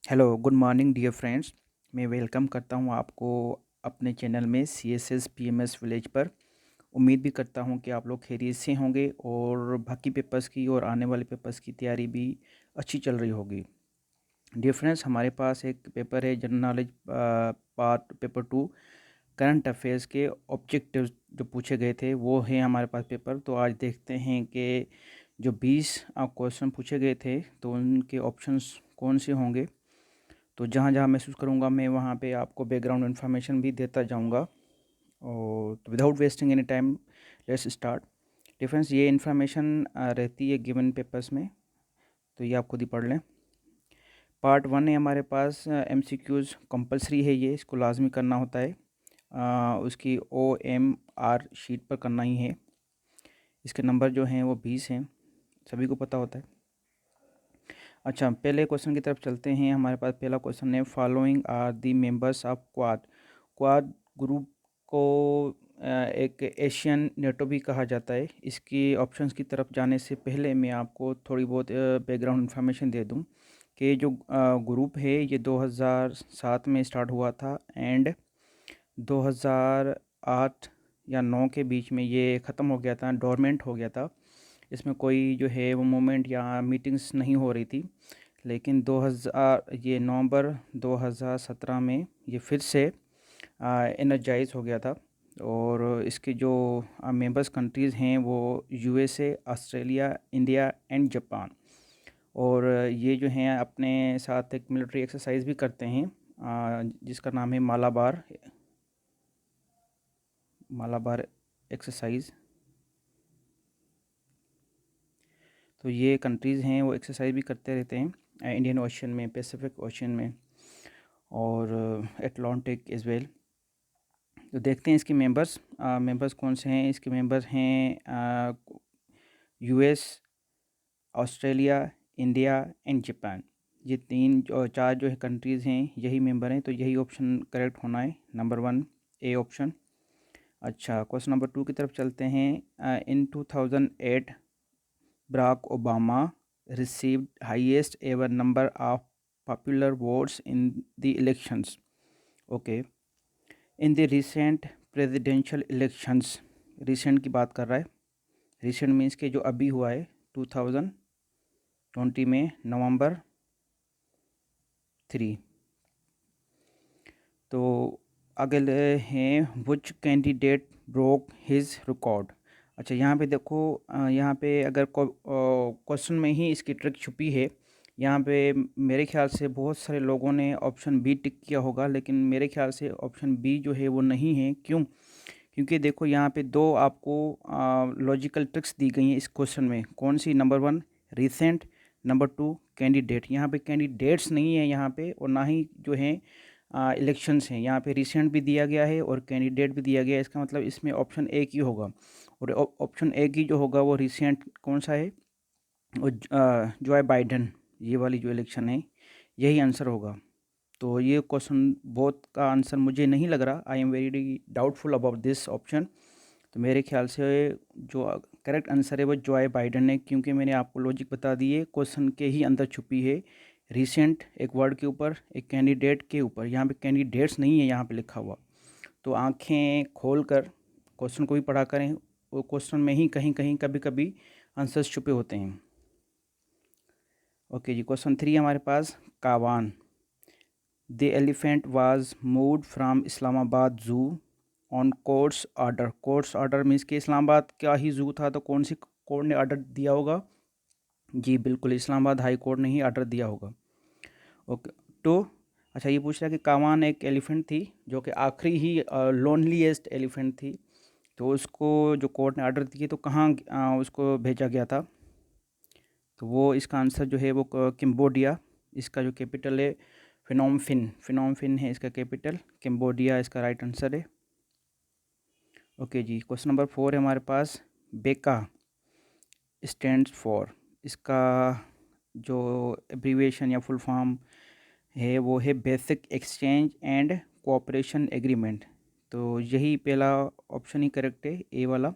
Hello, good morning dear friends. मैं welcome करता हूं आपको अपने चैनल में सीएसएस पीएमएस विलेज पर। उम्मीद भी करता हूं कि आप लोग खैरियत से होंगे और बाकी पेपर्स की और आने वाले पेपर्स की तैयारी भी अच्छी चल रही होगी। डियर फ्रेंड्स, हमारे पास एक पेपर है general knowledge part paper 2, current affairs के ऑब्जेक्टिव्स जो पूछे गए थे वो है हमारे पास पेपर। तो आज देखते हैं कि जो 20 क्वेश्चन पूछे गए थे तो उनके ऑप्शंस कौन से होंगे। तो जहाँ-जहाँ महसूस करूँगा मैं वहाँ पे आपको बैकग्राउंड इन्फॉर्मेशन भी देता जाऊँगा। और तो without wasting any time let's start. Difference ये इन्फॉर्मेशन रहती है गिवन पेपर्स में, तो ये आप खुद ही पढ़ लें। पार्ट 1 है हमारे पास एमसीक्यूज़ कंपलसरी है, ये इसको लाजमी करना होता है। उसकी OMR शीट पर करना ही है। इसके नंबर जो हैं वो 20 हैं, सभी को पता होता है। अच्छा, पहले क्वेश्चन की तरफ चलते हैं। हमारे पास पहला क्वेश्चन है, following are the members of Quad. Quad group को एक एशियन नेटो भी कहा जाता है। इसकी ऑप्शंस की तरफ जाने से पहले मैं आपको थोड़ी बहुत बैकग्राउंड इन्फॉर्मेशन दे दूं कि जो ग्रुप है ये 2007 में स्टार्ट हुआ था एंड 2008 या 9 के बीच में ये ख़त्म हो गया था, डोरमेंट हो गया था। इसमें कोई जो है वो मूवमेंट या मीटिंग्स नहीं हो रही थी। लेकिन 2000 ये नवंबर 2017 में ये फिर से एनर्जाइज हो गया था। और इसके जो मेंबर्स कंट्रीज़ हैं वो USA, Australia, India and Japan. और ये जो हैं अपने साथ एक मिलिट्री एक्सरसाइज भी करते हैं जिसका नाम है मालाबार मालाबार एक्सरसाइज। तो ये कंट्रीज़ हैं वो एक्सरसाइज भी करते रहते हैं इंडियन ओशन में, पैसिफिक ओशन में और एटलांटिक एज वेल। तो देखते हैं इसके मेंबर्स कौन से हैं। इसके मेंबर्स हैं US, Australia, India and Japan. ये तीन और चार जो है कंट्रीज़ हैं यही मेंबर हैं, तो यही ऑप्शन करेक्ट होना है, नंबर 1 ए ऑप्शन। अच्छा, क्वेश्चन नंबर 2 की तरफ चलते हैं। इन 2008 Barack Obama received highest ever number of popular votes in the elections. Okay. In the recent presidential elections, recent की बात कर रहा है। recent मीन्स के जो अभी हुआ है 2020 में नवंबर 3। तो अगले हैं which candidate broke his record. अच्छा, यहाँ पे देखो, यहाँ पे अगर क्वेश्चन में ही इसकी ट्रिक छुपी है। यहाँ पे मेरे ख्याल से बहुत सारे लोगों ने ऑप्शन बी टिक किया होगा, लेकिन मेरे ख्याल से ऑप्शन बी जो है वो नहीं है। क्यों? क्योंकि देखो यहाँ पे दो आपको लॉजिकल ट्रिक्स दी गई हैं इस क्वेश्चन में। कौन सी? Number 1 recent, number 2 candidate. यहाँ पे कैंडिडेट्स नहीं है यहाँ पे, और ना ही जो है इलेक्शंस हैं। यहाँ पे रिसेंट भी दिया गया है और कैंडिडेट भी दिया गया है। इसका मतलब इसमें ऑप्शन एक ही होगा, और ऑप्शन एक ही जो होगा वो रिसेंट कौन सा है? वो जॉय बाइडन, ये वाली जो इलेक्शन है यही आंसर होगा। तो ये क्वेश्चन बोथ का आंसर मुझे नहीं लग रहा। I am very doubtful about this option. तो मेरे ख्याल से जो करेक्ट आंसर है वो जॉय बाइडन है, क्योंकि मैंने आपको लॉजिक बता दी है। क्वेश्चन के ही अंदर छुपी है रिसेंट एक वर्ड के ऊपर, एक कैंडिडेट के ऊपर। यहाँ पे कैंडिडेट्स नहीं है यहाँ पे लिखा हुआ। तो आंखें खोल कर क्वेश्चन को भी पढ़ा करें, वो क्वेश्चन में ही कहीं कहीं कभी कभी आंसर्स छुपे होते हैं। ओके जी, क्वेश्चन 3 हमारे पास, कावान। The elephant was moved from Islamabad zoo on court's order. Court's order means कि इस्लामाबाद का ही जू था, तो कौन सी कोर्ट ने ऑर्डर दिया होगा? जी बिल्कुल, इस्लामाबाद हाई कोर्ट ने ही ऑर्डर दिया होगा। ओके। तो अच्छा, ये पूछ रहा है कि कावान एक एलिफेंट थी जो कि आखिरी ही लोनलीएस्ट एलिफेंट थी। तो उसको जो कोर्ट ने ऑर्डर दिए तो कहाँ उसको भेजा गया था? तो वो इसका आंसर जो है वो किम्बोडिया। इसका जो कैपिटल है फिनोम फिन है इसका कैपिटल। किम्बोडिया इसका राइट आंसर है। ओके जी, क्वेश्चन नंबर 4 है हमारे पास, बेका स्टैंड्स फॉर। इसका जो एब्रीविएशन या फुल फॉर्म है वो है basic exchange and cooperation agreement. तो यही पहला ऑप्शन ही करेक्ट है, ए वाला,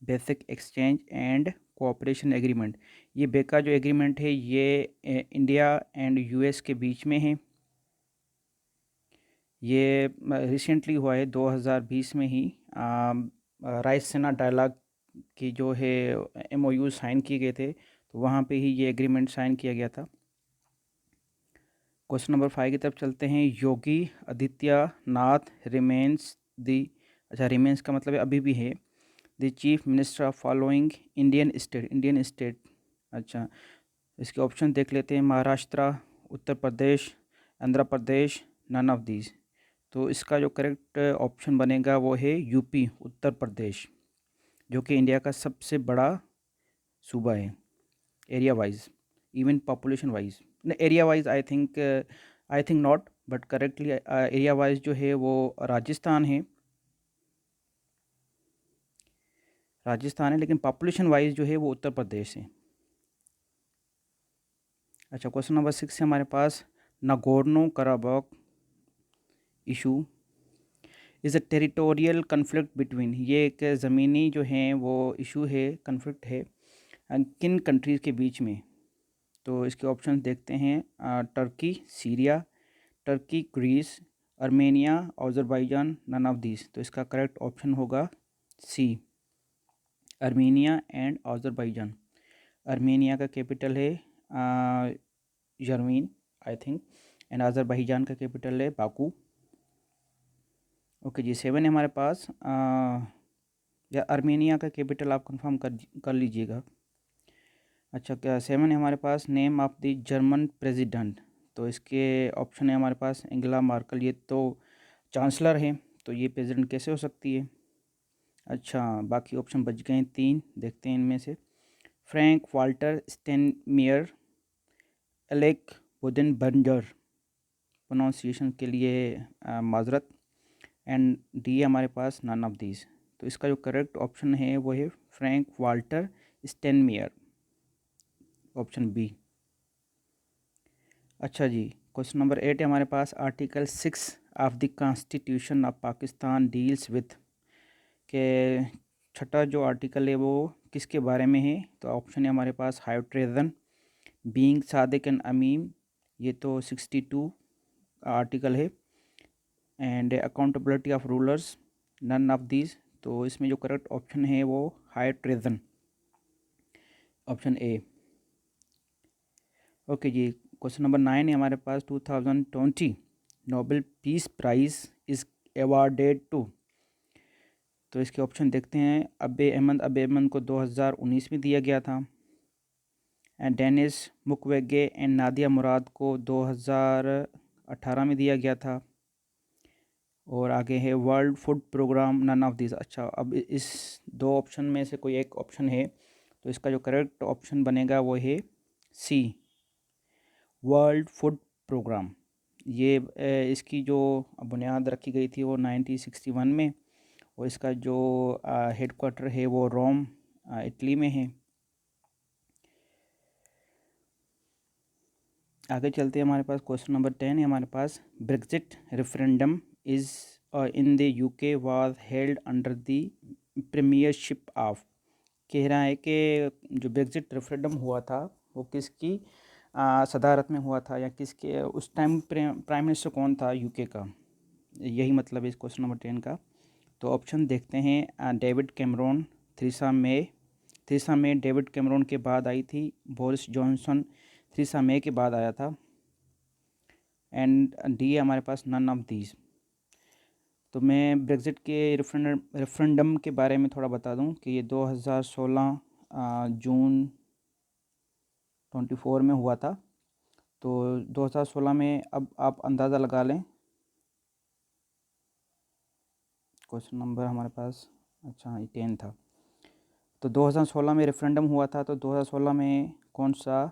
basic exchange and cooperation agreement. ये बेका जो एग्रीमेंट है ये इंडिया एंड यूएस के बीच में है। ये रिसेंटली हुआ है 2020 में ही। रायसीना डायलॉग की जो है एमओयू साइन किए गए थे, तो वहाँ पे ही ये एग्रीमेंट साइन किया गया था। क्वेश्चन नंबर 5 की तरफ चलते हैं। योगी आदित्यनाथ रिमेन्स दी, अच्छा रिमेन्स का मतलब है अभी भी है, the chief minister of following Indian state. अच्छा, इसके ऑप्शन देख लेते हैं। Maharashtra, Uttar Pradesh, Andhra Pradesh, none of these. तो इसका जो करेक्ट ऑप्शन बनेगा वो है यूपी, उत्तर प्रदेश, जो कि इंडिया का सबसे बड़ा सूबा है area wise, even population wise. Area wise I think not, but correctly area wise जो है वो राजस्थान है, लेकिन पॉपुलेशन वाइज जो है वो उत्तर प्रदेश है। अच्छा, क्वेश्चन नंबर 6 है हमारे पास। Nagorno Karabakh issue is a territorial conflict between, ये एक ज़मीनी जो है वो इशू है, कन्फ्लिक्ट है किन कंट्रीज़ के बीच में। तो इसके ऑप्शन देखते हैं। Turkey, Syria, Turkey, Greece, Armenia, Azerbaijan, none of these. तो इसका करेक्ट ऑप्शन होगा C, Armenia and Azerbaijan. Armenia का कैपिटल है Yerevan I think, and Azerbaijan का कैपिटल है बाकू। ओके जी, 7 है हमारे पास। या आर्मेनिया का कैपिटल आप कंफर्म कर लीजिएगा। अच्छा, क्या 7 है हमारे पास। Name of the German president. तो इसके ऑप्शन है हमारे पास एंगेला मार्कल, ये तो चांसलर है, तो ये प्रेसिडेंट कैसे हो सकती है। अच्छा, बाकी ऑप्शन बच गए हैं 3, देखते हैं इनमें से। फ्रैंक वाल्टर स्टेनमेयर, एलेक बुदेनबर्गर, प्रोनाउंसिएशन के लिए माजरत, एंड डी हमारे पास नन ऑफ दीज। तो इसका जो करेक्ट ऑप्शन है वो है Frank Walter Steinmeier, option B. अच्छा जी, क्वेश्चन नंबर 8 है हमारे पास। Article 6 of the constitution of Pakistan deals with, के छठा जो आर्टिकल है वो किसके बारे में है। तो ऑप्शन है हमारे पास high treason, being Sadiq and Ameen, ये तो 62 आर्टिकल है, and accountability of rulers, none of these. तो इसमें जो करेक्ट ऑप्शन है वो high treason, option A. Okay जी, क्वेश्चन नंबर 9 है हमारे पास। 2020 Nobel peace prize is awarded to. तो इसके ऑप्शन देखते हैं। अबे अहमद को 2019 में दिया गया था, and Denis Mukwege and Nadia Murad को 2018 में दिया गया था, और आगे है world food programme, none of this. अच्छा, अब इस दो ऑप्शन में से कोई एक ऑप्शन है, तो इसका जो करेक्ट ऑप्शन बनेगा वो है सी, वर्ल्ड फूड प्रोग्राम। ये इसकी जो बुनियाद रखी गई थी वो 1961 में, और इसका जो हेडक्वार्टर है वो रोम इटली में है। आगे चलते हैं हमारे पास। क्वेश्चन नंबर 10 है हमारे पास। Brexit referendum is in the UK was held under the premiership of, कह रहा है कि जो ब्रेक्जिट रेफरेंडम हुआ था वो किसकी सदारत में हुआ था, या किसके उस टाइम प्राइम मिनिस्टर कौन था यूके का, यही मतलब है इस क्वेश्चन नंबर 10 का। तो ऑप्शन देखते हैं। डेविड कैमरॉन, थ्रीसा मे डेविड कैमरॉन के बाद आई थी। बोरिस जॉनसन थ्रीसा मे के बाद आया था, एंड डी है हमारे पास नन ऑफ दीज। तो मैं ब्रेक्जिट के रेफरेंडम के बारे में थोड़ा बता दूं कि ये 2016 जून 24 में हुआ था। तो 2016 में, अब आप अंदाज़ा लगा लें। क्वेश्चन नंबर हमारे पास, अच्छा, ये 10 था। तो 2016 में रेफरेंडम हुआ था, तो 2016 में कौन सा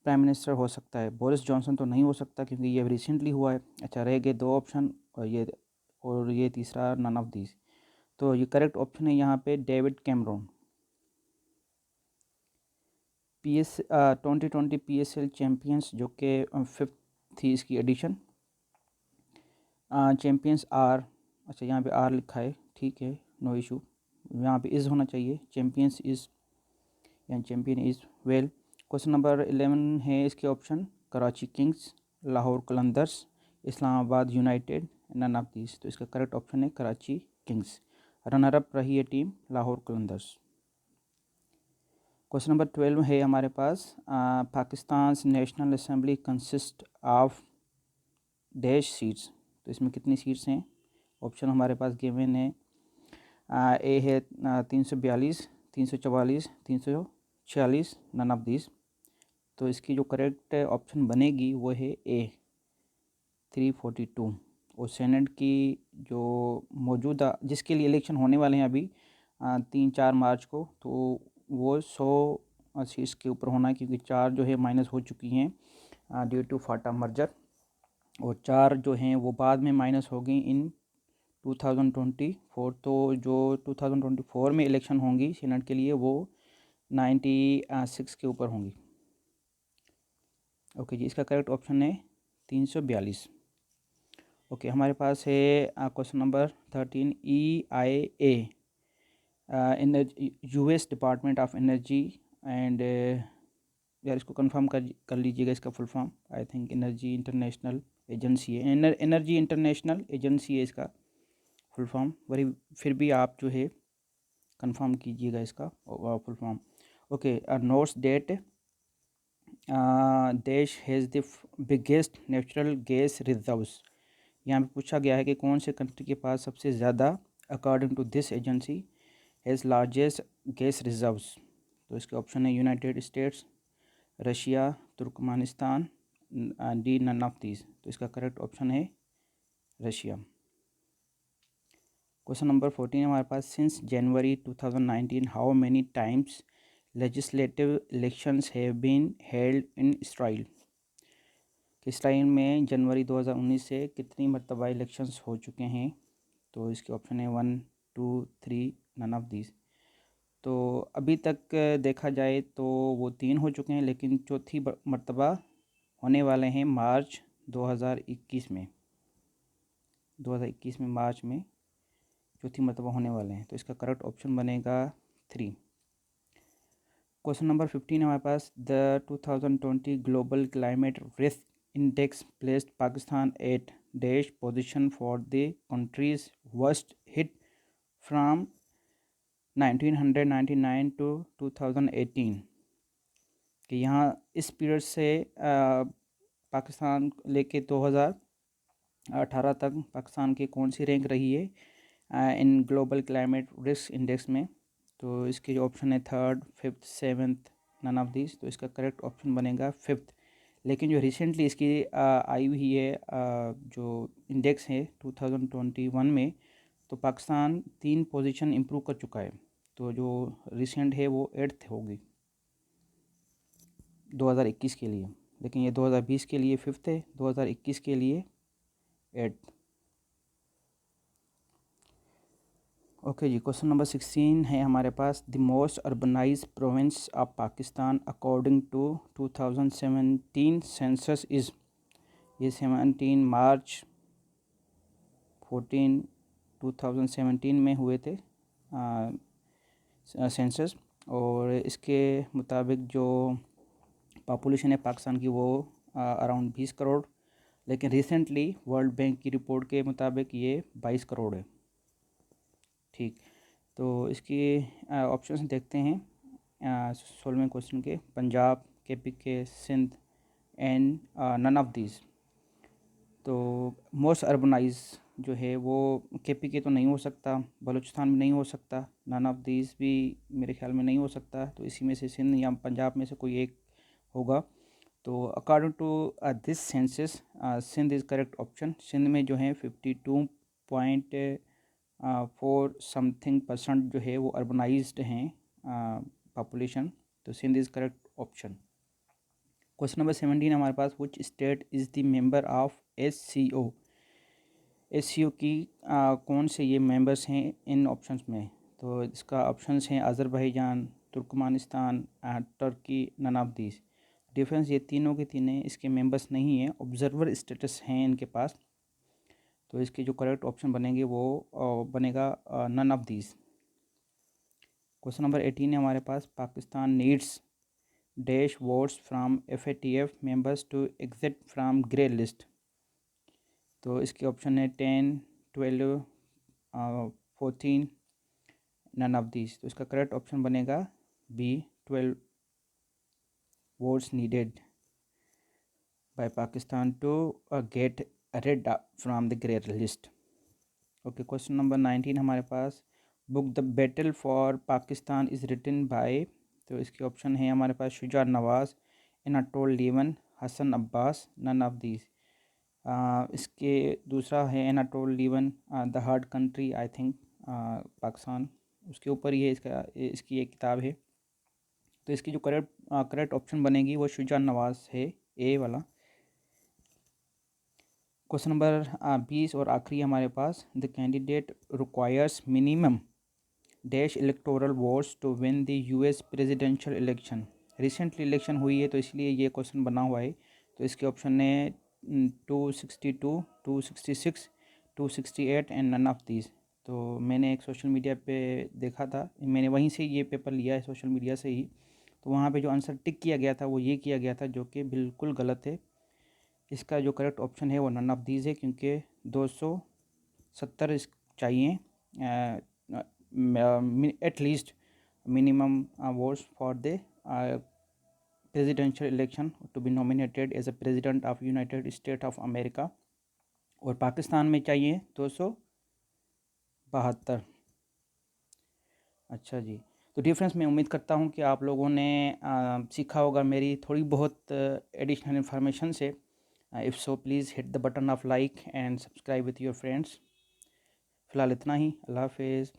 प्राइम मिनिस्टर हो सकता है। बोरिस जॉनसन तो नहीं हो सकता क्योंकि ये रिसेंटली हुआ है। अच्छा, रह गए 2 ऑप्शन, और ये तीसरा नन ऑफ दीज। तो ये करेक्ट ऑप्शन है यहाँ पे डेविड कैमरॉन। 2020 PSL चैम्पियंस, जो कि 5th थी इसकी एडिशन। चैम्पियंस आर, अच्छा यहाँ पे आर लिखा है, ठीक है, नो इशू, यहाँ पे इज़ होना चाहिए। चैम्पियंस इज़ या champion is well. Question number 11 है इसके option, Karachi Kings, Lahore Qalandars, Islamabad United, none of these. तो इसका करेक्ट ऑप्शन है कराची किंग्स। रनर अप रही है team Lahore Qalandars. Question number 12 है हमारे पास, Pakistan national assembly consist of dash seats. तो इसमें कितनी सीट्स हैं? ऑप्शन हमारे पास गिवन है, ए है 342, 344, 346, नन ऑफ दीज। तो इसकी जो करेक्ट ऑप्शन बनेगी वो है ए 342। और सेनेट की जो मौजूदा जिसके लिए इलेक्शन होने वाले हैं अभी 3-4 मार्च को, तो वो 100 सीट्स के ऊपर होना है, क्योंकि 4 जो है माइनस हो चुकी हैं ड्यू टू फाटा मर्जर, और 4 जो हैं वो बाद में माइनस हो गई इन 2024। तो जो 2024 में इलेक्शन होंगी सेनेट के लिए वो 96 के ऊपर होंगी। ओके जी, इसका करेक्ट ऑप्शन है 342। ओके, हमारे पास है question number 13, EIA US department of energy and, यार इसको कंफर्म कर लीजिएगा इसका full form. I think energy international agency है, एनर्जी इंटरनेशनल एजेंसी है इसका फुल फॉर्म। वही फिर भी आप जो है कंफर्म कीजिएगा इसका full form. Okay, notes date देश has the biggest natural gas reserves. यहाँ पे पूछा गया है कि कौन से कंट्री के पास सबसे ज़्यादा, according to this agency, has largest gas reserves. तो इसके ऑप्शन है United States, Russia, Turkmenistan, D none of these. तो इसका करेक्ट ऑप्शन है रशिया। क्वेश्चन नंबर 14 हमारे पास, since January 2019 how many times legislative elections have been held in Israel. कि Israel में जनवरी 2019 से कितनी मरतबा इलेक्शंस हो चुके हैं? तो इसके ऑप्शन है 1, 2, 3, नन ऑफ दीज। तो अभी तक देखा जाए तो वो 3 हो चुके हैं, लेकिन चौथी मरतबा होने वाले हैं मार्च 2021 में। 2021 में मार्च में चौथी मरतबा होने वाले हैं। तो इसका करेक्ट ऑप्शन बनेगा 3। क्वेश्चन नंबर 15 हमारे पास, the 2020 global climate risk index placed Pakistan at dash position for the countries worst hit from 1999 to 2018। कि यहाँ इस पीरियड से पाकिस्तान लेके 2018 तक पाकिस्तान की कौन सी रैंक रही है in global climate risk index में। तो इसके जो ऑप्शन है 3rd, 5th, 7th, none of this. तो इसका करेक्ट ऑप्शन बनेगा 5th। लेकिन जो रिसेंटली इसकी आई हुई है जो इंडेक्स है 2021 में, तो पाकिस्तान 3 पोजीशन इम्प्रूव कर चुका है। तो जो रिसेंट है वो 8th होगी 2021 के लिए, लेकिन ये 2020 के लिए 5th है, 2021 के लिए 8th। ओके जी, क्वेश्चन नंबर 16 है हमारे पास, the most urbanise province of Pakistan according to 2017 census is. ये 17 मार्च 14 2017 में हुए थे सेंसस, और इसके मुताबिक जो पॉपुलेशन है पाकिस्तान की वो अराउंड 20 करोड़, लेकिन रिसेंटली वर्ल्ड बैंक की रिपोर्ट के मुताबिक ये 22 करोड़ है। ठीक, तो इसकी ऑप्शंस देखते हैं 16वें क्वेश्चन के, Punjab, KPK, Sindh and none of these. तो मोस्ट अर्बनाइज जो है वो KPK तो नहीं हो सकता, बलूचिस्तान में नहीं हो सकता, नन ऑफ दीज भी मेरे ख्याल में नहीं हो सकता। तो इसी में से सिंध या पंजाब में से कोई एक होगा। तो according to this census Sindh is correct option. Sindh में जो है 52.4 समथिंग % जो है वो अर्बनाइज्ड हैं पॉपुलेशन। तो Sindh is correct option. Question number 17 हमारे पास, which state is the member of SCO। SCO की कौन से ये मेंबर्स हैं इन ऑप्शंस में? तो इसका ऑप्शंस हैं Azerbaijan, Turkmenistan, Turkey, none of these. Difference ये तीनों के तीनों इसके मेंबर्स नहीं हैं, ऑब्जर्वर स्टेटस हैं इनके पास। तो इसके जो करेक्ट ऑप्शन बनेंगे वो बनेगा none of these. Question number 18 है हमारे पास, Pakistan needs dash votes from FATF members to exit from grey list. तो इसके ऑप्शन है 10, 12, 14, नन ऑफ दीज। तो इसका करेक्ट ऑप्शन बनेगा B, 12 votes needed by Pakistan to get rid from the grey list. Okay, question number 19 हमारे पास, book the battle for Pakistan is written by. तो इसके ऑप्शन है हमारे पास Shuja Nawaz, Anatol Lieven, Hasan Abbas, none of these. इसके दूसरा है Anatol Lieven, the hard country I think Pakistan, उसके ऊपर ये इसकी एक किताब है। तो इसकी जो करेक्ट ऑप्शन बनेगी वो शुजा नवाज़ है, ए वाला। क्वेश्चन नंबर 20 और आखिरी हमारे पास, the candidate requires minimum dash electoral votes to win the US presidential election. Recently election हुई है तो इसलिए ये क्वेश्चन बना हुआ है। तो इसके ऑप्शन है 262, 266, 268 एंड नन ऑफ दीज। तो मैंने एक सोशल मीडिया पे देखा था, मैंने वहीं से ये पेपर लिया है, सोशल मीडिया से ही। तो वहाँ पे जो आंसर टिक किया गया था वो ये किया गया था, जो कि बिल्कुल गलत है। इसका जो करेक्ट ऑप्शन है वो नन ऑफ दीज है, क्योंकि 270 चाहिए at least minimum votes for the presidential election to be nominated as a president of United States of America, और पाकिस्तान में चाहिए 272। अच्छा जी, तो डिफरेंस मैं उम्मीद करता हूँ कि आप लोगों ने सीखा होगा मेरी थोड़ी बहुत एडिशनल इन्फॉर्मेशन से। If so please hit the button of like and subscribe with your friends. फ़िलहाल इतना ही, अल्लाह हाफिज़।